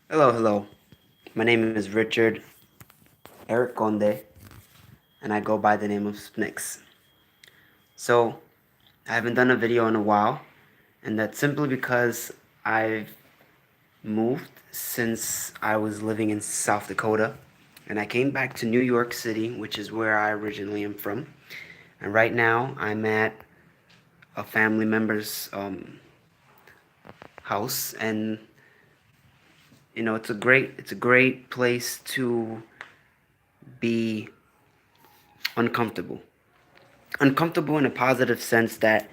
Hello, hello. My name is Richard Eric Conde, and I go by the name of Snix. So, I haven't done a video in a while, and that's simply because I've moved since I was living in South Dakota, and I came back to New York City, which is where I originally am from. And right now, I'm at a family member's house, and it's a great place to be uncomfortable. Uncomfortable in a positive sense that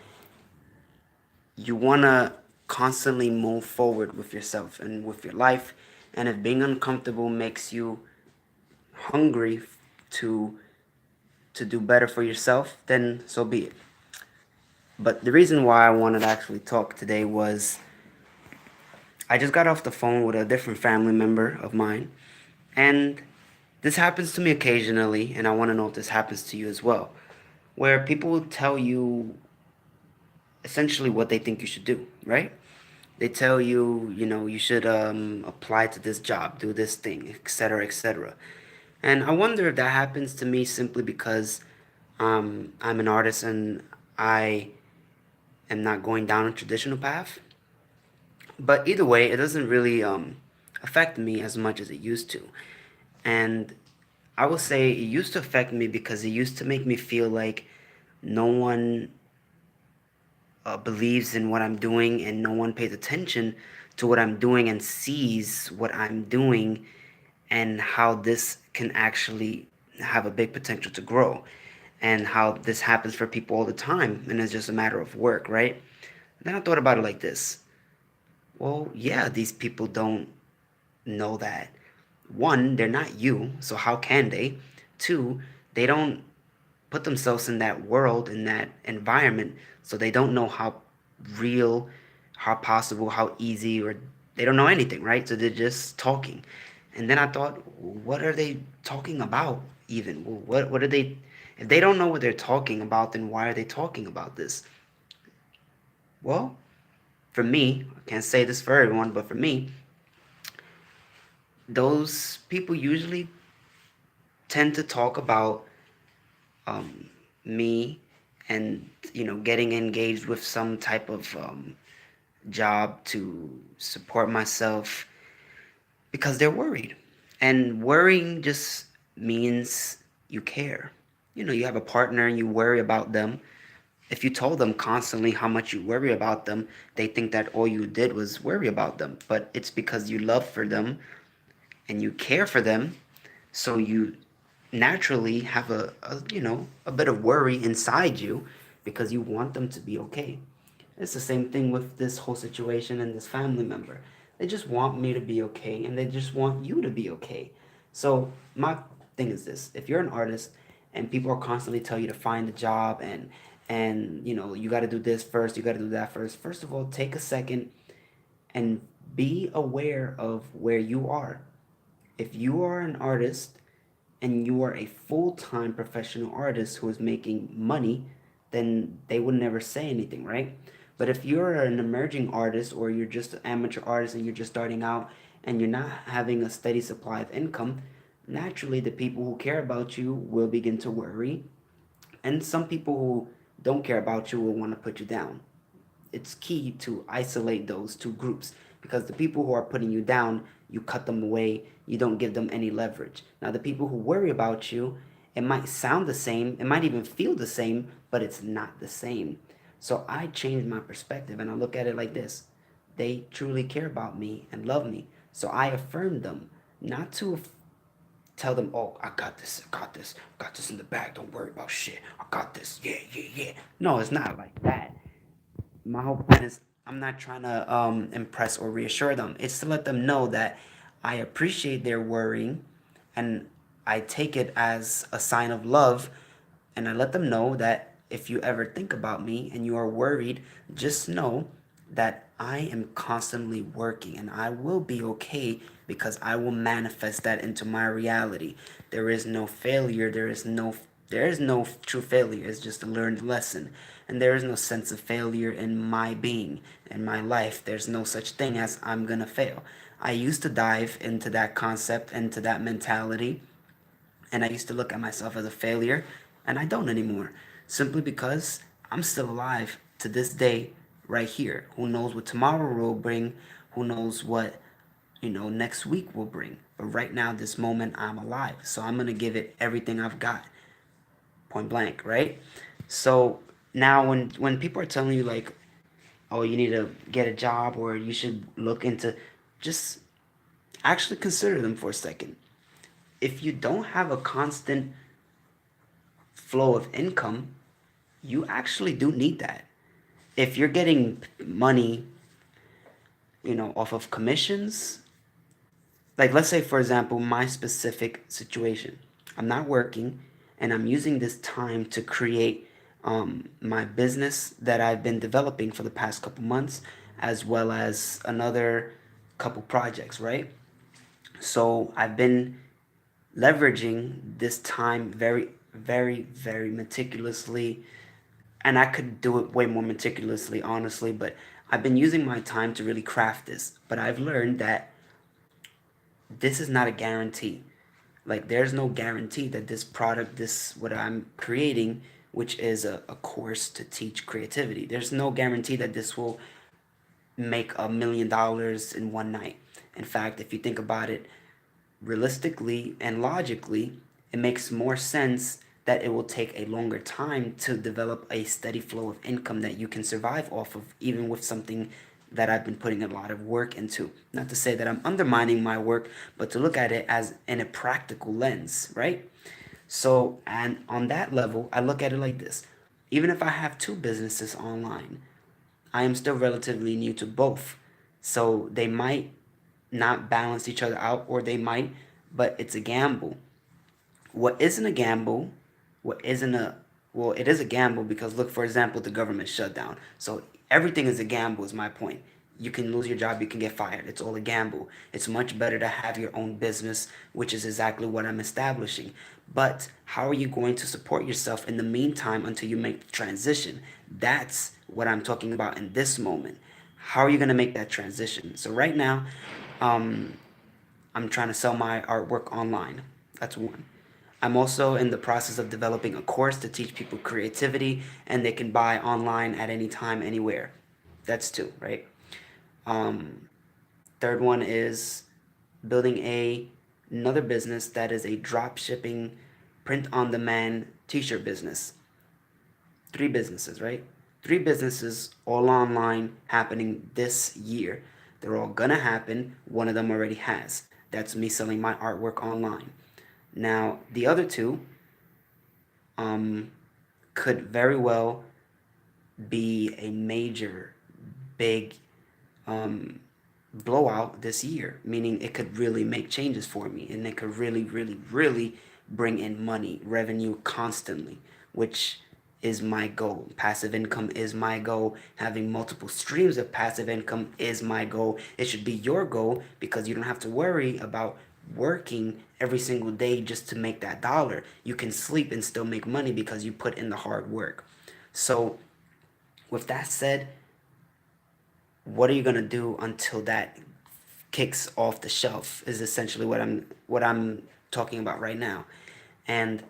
you want to constantly move forward with yourself and with your life. And if being uncomfortable makes you hungry to to do better for yourself, then so be it. But the reason why I wanted to actually talk today was I just got off the phone with a different family member of mine, and this happens to me occasionally, and I want to know if this happens to you as well, where people will tell you essentially what they think you should do, right? They tell you, you should apply to this job, do this thing, etc., etc. And I wonder if that happens to me simply because I'm an artist and I am not going down a traditional path. But either way, it doesn't really affect me as much as it used to. And I will say it used to affect me because it used to make me feel like no one believes in what I'm doing and no one pays attention to what I'm doing and sees what I'm doing and how this can actually have a big potential to grow and how this happens for people all the time and it's just a matter of work, right? Then I thought about it like this. Well, yeah, these people don't know that. One, they're not you, so how can they? Two, they don't put themselves in that world, in that environment, so they don't know how real, how possible, how easy, or they don't know anything, right? So they're just talking. And then I thought, what are they talking about even? What are they, if they don't know what they're talking about, then why are they talking about this? Well, for me, I can't say this for everyone, but for me, those people usually tend to talk about um, me and getting engaged with some type of job to support myself because they're worried, and worrying just means you care. You have a partner and you worry about them. If you told them constantly how much you worry about them, they think that all you did was worry about them, but it's because you love for them and you care for them, so you naturally have a bit of worry inside you because you want them to be okay. It's the same thing with this whole situation and this family member. They just want me to be okay and they just want you to be okay. So my thing is this: if you're an artist and people are constantly tell you to find a job and you got to do this first, you got to do that first. First of all, take a second and be aware of where you are. If you are an artist and you are a full-time professional artist who is making money, then they would never say anything, right? But if you're an emerging artist or you're just an amateur artist and you're just starting out and you're not having a steady supply of income, naturally the people who care about you will begin to worry, and some people who don't care about you will want to put you down. It's key to isolate those two groups because the people who are putting you down, you cut them away, you don't give them any leverage. Now, the people who worry about you, it might sound the same, it might even feel the same, but it's not the same. So I changed my perspective and I look at it like this: they truly care about me and love me. So I affirm them, not to tell them, oh, I got this, I got this in the bag, don't worry about shit, I got this, yeah, yeah, yeah. No, it's not like that. My whole point is I'm not trying to impress or reassure them. It's to let them know that I appreciate their worrying and I take it as a sign of love, and I let them know that if you ever think about me and you are worried, just know that I am constantly working and I will be okay because I will manifest that into my reality. There is no failure, there is no true failure. It's just a learned lesson. And there is no sense of failure in my being, in my life. There's no such thing as I'm gonna fail. I used to dive into that concept, into that mentality, and I used to look at myself as a failure, and I don't anymore. Simply because I'm still alive to this day, right here. Who knows what tomorrow will bring? Who knows what next week will bring? But right now, this moment, I'm alive, so I'm gonna give it everything I've got, point blank, right? So now, when people are telling you like, oh, you need to get a job or you should look into, just actually consider them for a second. If you don't have a constant flow of income, you actually do need that. If you're getting money, off of commissions, like let's say for example, my specific situation, I'm not working and I'm using this time to create my business that I've been developing for the past couple months, as well as another couple projects, right? So I've been leveraging this time very, very, very meticulously, and I could do it way more meticulously, honestly, but I've been using my time to really craft this. But I've learned that this is not a guarantee. Like, there's no guarantee that this product, this, what I'm creating, which is a course to teach creativity, there's no guarantee that this will make $1 million in one night. In fact, if you think about it, realistically and logically, it makes more sense that it will take a longer time to develop a steady flow of income that you can survive off of, even with something that I've been putting a lot of work into. Not to say that I'm undermining my work, but to look at it as in a practical lens, right? So, and on that level, I look at it like this. Even if I have two businesses online, I am still relatively new to both. So they might not balance each other out, or they might, but it's a gamble. What isn't a gamble, what isn't a, well, it is a gamble because look, for example, the government shutdown. So everything is a gamble, is my point. You can lose your job, you can get fired. It's all a gamble. It's much better to have your own business, which is exactly what I'm establishing. But how are you going to support yourself in the meantime until you make the transition? That's what I'm talking about in this moment. How are you going to make that transition? So right now, um, I'm trying to sell my artwork online. That's one. I'm also in the process of developing a course to teach people creativity, and they can buy online at any time, anywhere. That's two, right? Um, Third one is building another business that is a drop shipping, print on demand t-shirt business. Three businesses, right? Three businesses all online happening this year. They're all gonna happen. One of them already has. That's me selling my artwork online. Now, the other two um, could very well be a major, big um, blowout this year, meaning it could really make changes for me and it could really, really, really bring in money, revenue constantly, which is my goal. Passive income is my goal. Having multiple streams of passive income is my goal. It should be your goal because you don't have to worry about working every single day just to make that dollar. You can sleep and still make money because you put in the hard work. So, with that said, what are you gonna do until that kicks off the shelf is essentially what I'm talking about right now. And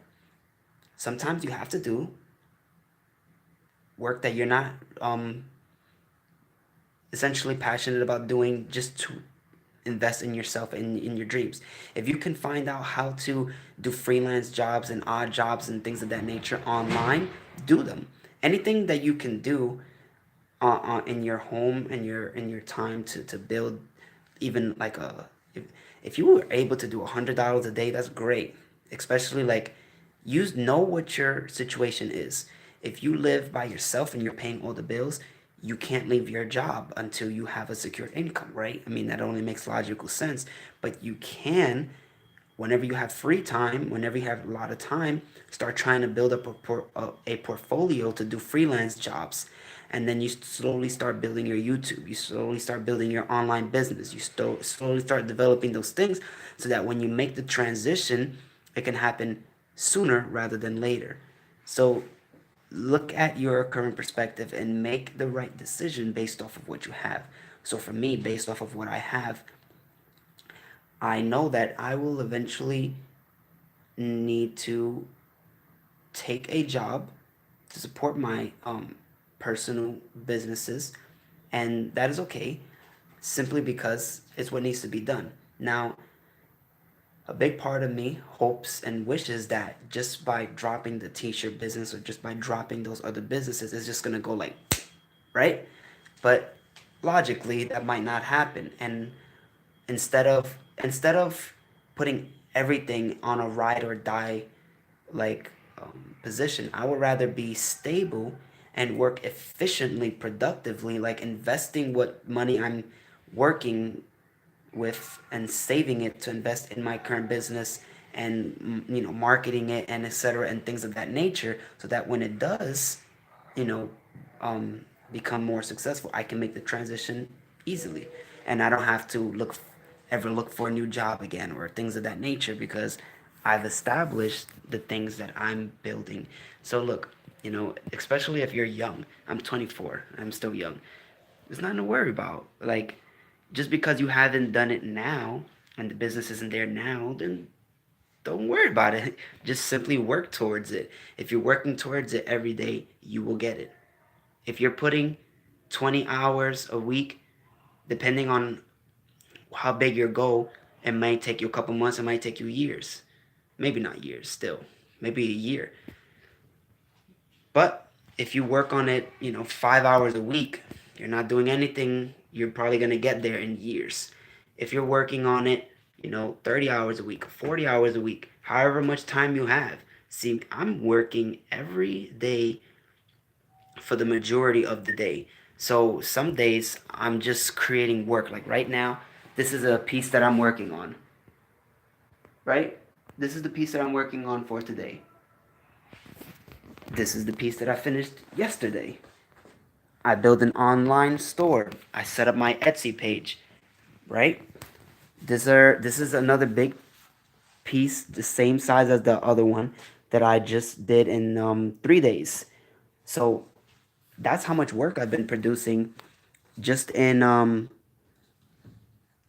sometimes you have to do work that you're not um essentially passionate about doing just to invest in yourself and in your dreams. If you can find out how to do freelance jobs and odd jobs and things of that nature online, do them. Anything that you can do in your home and your time to build, even like if you were able to do $100 a day, that's great. Especially like, you know what your situation is. If you live by yourself and you're paying all the bills, you can't leave your job until you have a secure income, right? I mean, that only makes logical sense. But you can, whenever you have free time, whenever you have a lot of time, start trying to build up a portfolio to do freelance jobs. And then you slowly start building your YouTube. You slowly start building your online business. You slowly start developing those things so that when you make the transition, it can happen sooner rather than later. So look at your current perspective and make the right decision based off of what you have. So for me, based off of what I have, I know that I will eventually need to take a job to support my personal businesses, and that is okay, simply because it's what needs to be done. Now, a big part of me hopes and wishes that just by dropping the t-shirt business or just by dropping those other businesses, it's just gonna go like, right? But logically, that might not happen. And instead of putting everything on a ride or die like position, I would rather be stable and work efficiently, productively, like investing what money I'm working with and saving it to invest in my current business and marketing it and etc and things of that nature, so that when it does you know become more successful, I can make the transition easily, and I don't have to look for a new job again or things of that nature, because I've established the things that I'm building. So look, especially if you're young. I'm 24. I'm still young. There's nothing to worry about. Like, just because you haven't done it now and the business isn't there now, then don't worry about it. Just simply work towards it. If you're working towards it every day, you will get it. If you're putting 20 hours a week, depending on how big your goal, it might take you a couple months, it might take you years. Maybe not years, still. Maybe a year. But if you work on it, 5 hours a week, you're not doing anything, you're probably going to get there in years. If you're working on it, 30 hours a week, 40 hours a week, however much time you have. See, I'm working every day for the majority of the day. So some days I'm just creating work. Like right now, this is a piece that I'm working on, right? This is the piece that I'm working on for today. This is the piece that I finished yesterday. I built an online store. I set up my Etsy page, right? This is another big piece, the same size as the other one that I just did in 3 days. So that's how much work I've been producing just in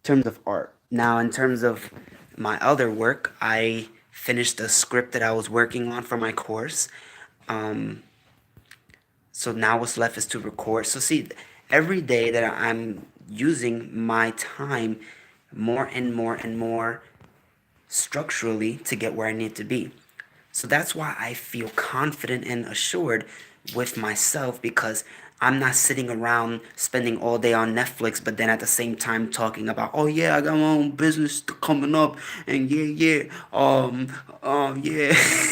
terms of art. Now, in terms of my other work, I finished a script that I was working on for my course. Um, So now what's left is to record. So see, every day that I'm using my time more and more and more structurally to get where I need to be. So that's why I feel confident and assured with myself, because I'm not sitting around spending all day on Netflix, but then at the same time talking about, oh yeah, I got my own business coming up, and yeah,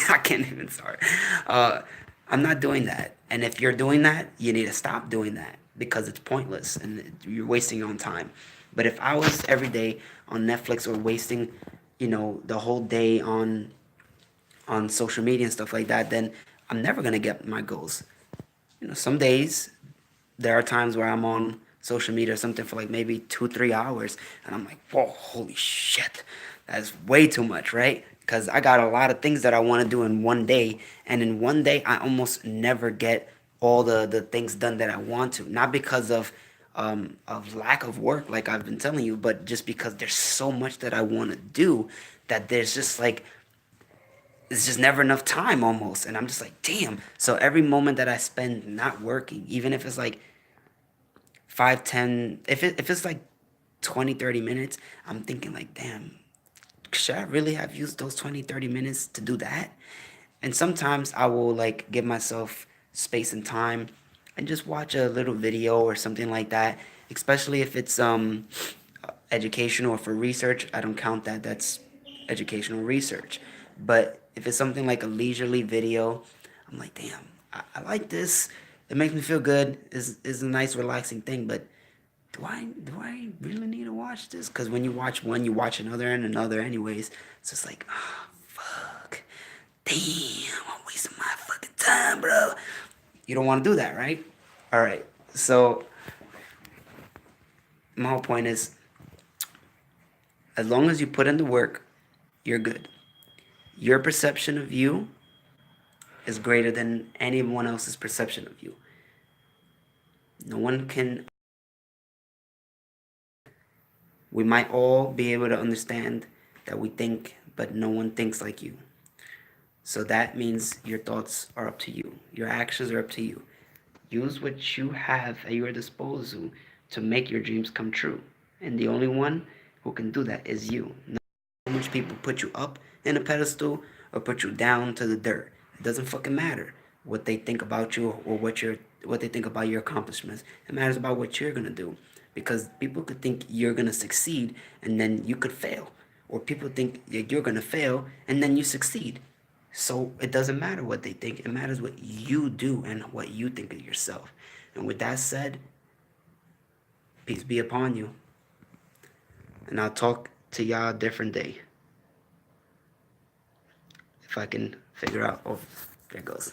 I can't even start. I'm not doing that. And if you're doing that, you need to stop doing that, because it's pointless and you're wasting your own time. But if I was every day on Netflix, or wasting, the whole day on social media and stuff like that, then I'm never gonna get my goals. Some days there are times where I'm on social media or something for like maybe 2, 3 hours, and I'm like, whoa, holy shit, that's way too much, right? Because I got a lot of things that I want to do in one day, and in one day I almost never get all the things done that I want to. Not because of lack of work, like I've been telling you, but just because there's so much that I want to do, that there's just like it's just never enough time almost. And I'm just like, damn. So every moment that I spend not working, even if it's like 5, 10, if it's like 20, 30 minutes, I'm thinking like, damn, should I really have used those 20, 30 minutes to do that? And sometimes I will like give myself space and time and just watch a little video or something like that, especially if it's educational or for research. I don't count that. That's educational research. But if it's something like a leisurely video, I'm like, damn, I like this. It makes me feel good. Is a nice relaxing thing. But do I really need to watch this? Because when you watch one, you watch another and another anyways. So it's like, ah, fuck. Damn, I'm wasting my fucking time, bro. You don't want to do that, right? All right. So my whole point is, as long as you put in the work, you're good. Your perception of you is greater than anyone else's perception of you. No one can We might all be able to understand that we think, but no one thinks like you. So that means your thoughts are up to you. Your actions are up to you. Use what you have at your disposal to make your dreams come true. And the only one who can do that is you. Not how much people put you up in a pedestal or put you down to the dirt. It doesn't fucking matter what they think about you or what they think about your accomplishments. It matters about what you're gonna do. Because people could think you're gonna succeed and then you could fail. Or people think that you're gonna fail and then you succeed. So it doesn't matter what they think. It matters what you do and what you think of yourself. And with that said, peace be upon you. And I'll talk to y'all a different day. If I can figure out. Oh, there it goes.